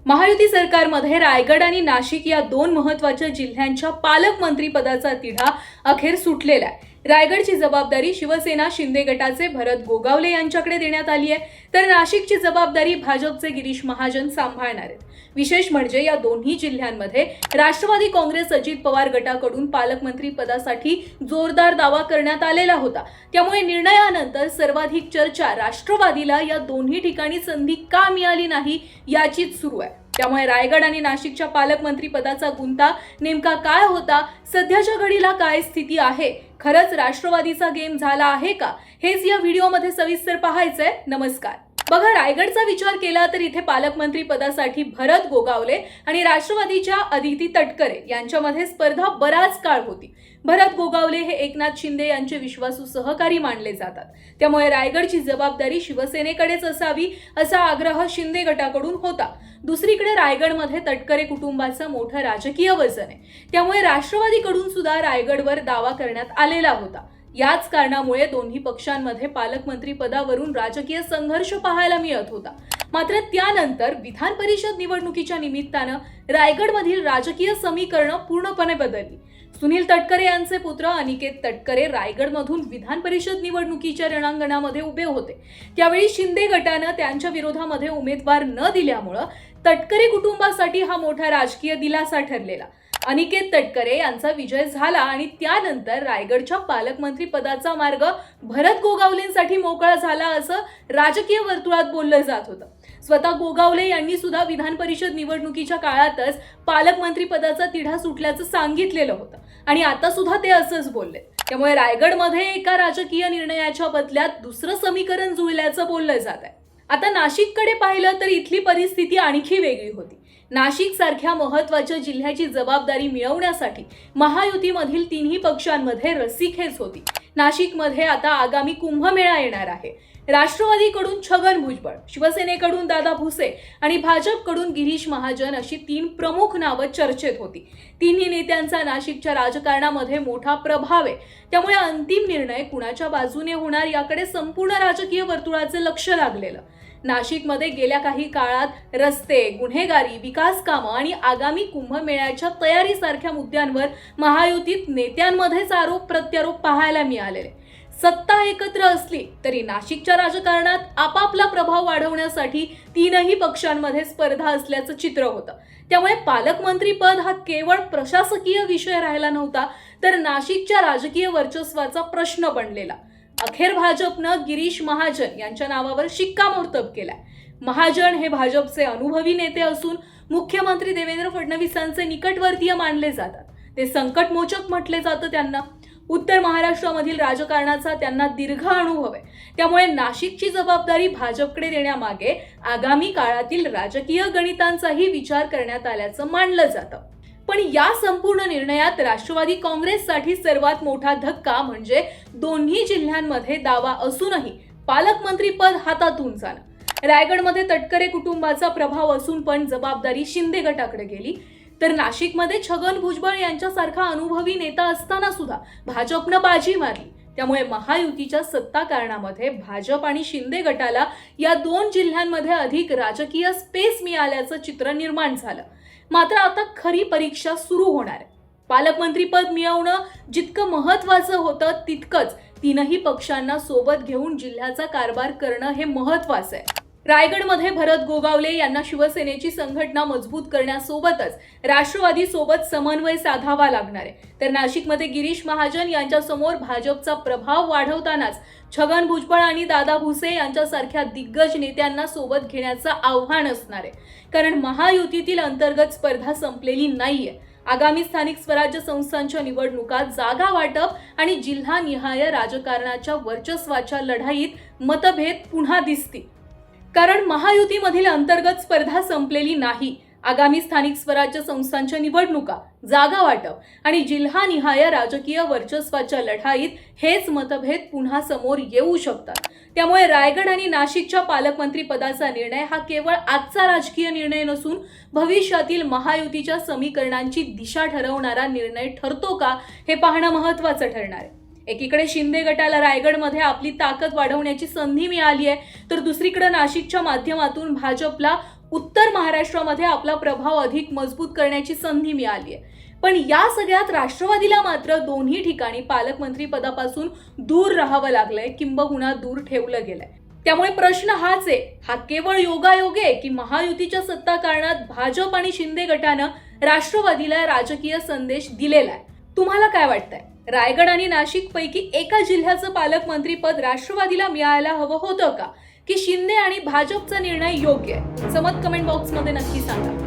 महायुती सरकारमध्ये रायगड आणि नाशिक या दोन महत्त्वाच्या जिल्ह्यांच्या पालकमंत्रीपदाचा तिढा अखेर सुटलेला आहे। रायगडची जबाबदारी शिवसेना शिंदे गटाचे भरत गोगावले यांच्याकडे देण्यात आली आहे, तर नाशिकची जबाबदारी भाजपचे गिरीश महाजन सांभाळणार आहेत। विशेष म्हणजे या दोन्ही जिल्ह्यांमध्ये राष्ट्रवादी काँग्रेस अजित पवार गटाकडून पालकमंत्री पदासाठी जोरदार दावा करण्यात आलेला होता। त्यामुळे निर्णयानंतर सर्वाधिक चर्चा राष्ट्रवादीला या दोन्ही ठिकाणी संधी का मिळाली नाही याचीच सुरू आहे। त्यामुळे रायगड आणि नाशिकच्या पालकमंत्री पदाचा गुंता नेमका काय होता, सध्याच्या घडीला काय स्थिती आहे, खरंच राष्ट्रवादीचा गेम झाला आहे का, हेच या व्हिडिओमध्ये सविस्तर पाहायचंय। नमस्कार। बघा, रायगडचा विचार केला तर इथे पालकमंत्री पदासाठी भरत गोगावले आणि राष्ट्रवादीच्या अदिती तटकरे यांच्यामध्ये स्पर्धा बराच काळ होती। भरत गोगावले हे एकनाथ शिंदे यांचे विश्वासू सहकारी मानले जातात, त्यामुळे रायगडची जबाबदारी शिवसेनेकडेच असावी असा आग्रह शिंदे गटाकडून होता। दुसरीकडे रायगडमध्ये तटकरे कुटुंबाचं मोठं राजकीय वजन आहे, त्यामुळे राष्ट्रवादीकडून सुद्धा रायगडवर दावा करण्यात आलेला होता। याच कारणामुळे दोन्ही पक्षांमध्ये पालकमंत्री पदावरून राजकीय संघर्ष पाहायला मिळत होता। मात्र त्यानंतर विधान परिषद निवडणुकीच्या निमित्तानं रायगडमधील राजकीय समीकरणं पूर्णपणे बदलली। सुनील तटकरे यांचे पुत्र अनिकेत तटकरे रायगडमधून विधान परिषद निवडणुकीच्या रणांगणामध्ये उभे होते। त्यावेळी शिंदे गटानं त्यांच्या विरोधामध्ये उमेदवार न दिल्यामुळे तटकरे कुटुंबासाठी हा मोठा राजकीय दिलासा ठरलेला। अनिकेत तटकरे यांचा विजय झाला आणि त्यानंतर रायगडच्या पालकमंत्री पदाचा मार्ग भरत गोगावलेंसाठी मोकळा झाला असं राजकीय वर्तुळात बोललं जात होतं। स्वतः गोगावले यांनी सुद्धा विधान परिषद निवडणुकीच्या काळातच पालकमंत्री पदाचा तिढा सुटल्याचं सांगितलेलं होतं आणि आता सुद्धा ते असंच बोलले। त्यामुळे रायगडमध्ये एका राजकीय निर्णयाच्या बदल्यात दुसरं समीकरण जुळल्याचं बोललं जात आहे। आता नाशिककडे पाहिलं तर इथली परिस्थिती आणखी वेगळी होती। नाशिक सारख्या महत्त्वाच्या जिल्ह्याची जबाबदारी मिळवण्यासाठी महायुतीमधील तिन्ही पक्षांमध्ये रस्सीखेच होती। नाशिकमध्ये आता आगामी कुंभमेळा येणार आहे। राष्ट्रवादीकडून छगन भुजबळ, शिवसेनेकडून दादा भुसे आणि भाजपकडून गिरीश महाजन अशी तीन प्रमुख नावं चर्चेत होती। तिन्ही नेत्यांचा नाशिकच्या राजकारणामध्ये मोठा प्रभाव आहे, त्यामुळे अंतिम निर्णय कुणाच्या बाजूने होणार याकडे संपूर्ण राजकीय वर्तुळाचे लक्ष लागलेलं। नाशिकमध्ये गेल्या काही काळात रस्ते, गुन्हेगारी, विकास कामं आणि आगामी कुंभमेळ्याच्या तयारीसारख्या मुद्द्यांवर महायुतीत नेत्यांमध्येच आरोप प्रत्यारोप पाहायला मिळालेले। सत्ता एकत्र असली तरी नाशिकच्या राजकारणात आपापला प्रभाव वाढवण्यासाठी तीनही पक्षांमध्ये स्पर्धा असल्याचं चित्र होतं। त्यामुळे पालकमंत्री पद हा केवळ प्रशासकीय विषय राहिला नव्हता, तर नाशिकच्या राजकीय वर्चस्वाचा प्रश्न बनलेला। अखेर भाजपनं गिरीश महाजन यांच्या नावावर शिक्कामोर्तब केलाय। महाजन हे भाजपचे अनुभवी नेते असून मुख्यमंत्री देवेंद्र फडणवीसांचे निकटवर्तीय मानले जातात। ते संकटमोचक म्हटले जातं त्यांना। उत्तर महाराष्ट्रामधील राजकारणाचा त्यांना दीर्घ अनुभव आहे, त्यामुळे नाशिकची जबाबदारी भाजपकडे देण्यामागे आगामी काळातील राजकीय गणितांचाही विचार करण्यात आल्याचं मानलं जातं। पण या संपूर्ण निर्णयात राष्ट्रवादी काँग्रेससाठी सर्वात मोठा धक्का म्हणजे दोन्ही जिल्ह्यांमध्ये दावा असूनही पालकमंत्री पद हातातून जाणं। रायगडमध्ये तटकरे कुटुंबाचा प्रभाव असून पण जबाबदारी शिंदे गटाकडे गेली, तर नाशिकमध्ये छगन भुजबळ यांच्यासारखा अनुभवी नेता असताना सुद्धा भाजपनं बाजी मारली। त्यामुळे महायुतीच्या सत्ता कारणामध्ये भाजप आणि शिंदे गटाला या दोन जिल्ह्यांमध्ये अधिक राजकीय स्पेस मिळाल्याचं चित्र निर्माण झालं। मात्र आता खरी परीक्षा सुरू होणार आहे। पालकमंत्री पद मिळवणं जितकं महत्त्वाचं होतं, तितकंच तीनही पक्षांना सोबत घेऊन जिल्ह्याचा कारभार करणं हे महत्त्वाचं आहे। रायगडमध्ये भरत गोगावले यांना शिवसेनेची संघटना मजबूत करण्यासोबतच राष्ट्रवादी सोबत समन्वय साधावा लागणार आहे, तर नाशिकमध्ये गिरीश महाजन यांच्या समोर भाजपचा प्रभाव वाढवतानाच छगन भुजबळ आणि दादा भुसे यांच्यासारख्या दिग्गज नेत्यांना सोबत घेण्याचं आव्हान असणार आहे। कारण महायुतीतील अंतर्गत स्पर्धा संपलेली नाहीये। आगामी स्थानिक स्वराज्य संस्थांच्या निवडणुकात जागा वाटप आणि जिल्हानिहाय राजकारणाच्या वर्चस्वाच्या लढाईत मतभेद पुन्हा दिसतील। कारण महायुतीमधील अंतर्गत स्पर्धा संपलेली नाही। आगामी स्थानिक स्वराज्य संस्थांच्या निवडणुका, जागा वाटप आणि जिल्हानिहाय राजकीय वर्चस्वाच्या लढाईत हेच मतभेद पुन्हा समोर येऊ शकतात। त्यामुळे रायगड आणि नाशिकच्या पालकमंत्री पदाचा निर्णय हा केवळ आजचा राजकीय निर्णय नसून भविष्यातील महायुतीच्या समीकरणांची दिशा ठरवणारा निर्णय ठरतो का हे पाहणं महत्त्वाचं ठरणार आहे। एकीकडे शिंदे गटाला रायगडमध्ये आपली ताकद वाढवण्याची संधी मिळाली आहे, तर दुसरीकडे नाशिकच्या माध्यमातून भाजपला उत्तर महाराष्ट्रामध्ये आपला प्रभाव अधिक मजबूत करण्याची संधी मिळाली आहे. पण या सगळ्यात राष्ट्रवादीला मात्र दोन्ही ठिकाणी पालकमंत्री पदापासून दूर राहावं लागलंय, किंबहुना दूर ठेवलं गेलंय. त्यामुळे प्रश्न हाच आहे, हा केवळ योगायोग आहे की महायुतीच्या सत्ता काळात भाजप आणि शिंदे गटानं राष्ट्रवादीला राजकीय संदेश दिलेला आहे? तुम्हाला काय वाटतंय? रायगड आणि नाशिक पैकी एका जिल्ह्याचं पालकमंत्रीपद राष्ट्रवादीला मिळायला हवं होतं का, की शिंदे आणि भाजपचा निर्णय योग्य आहे? समत कमेंट बॉक्समध्ये नक्की सांगा.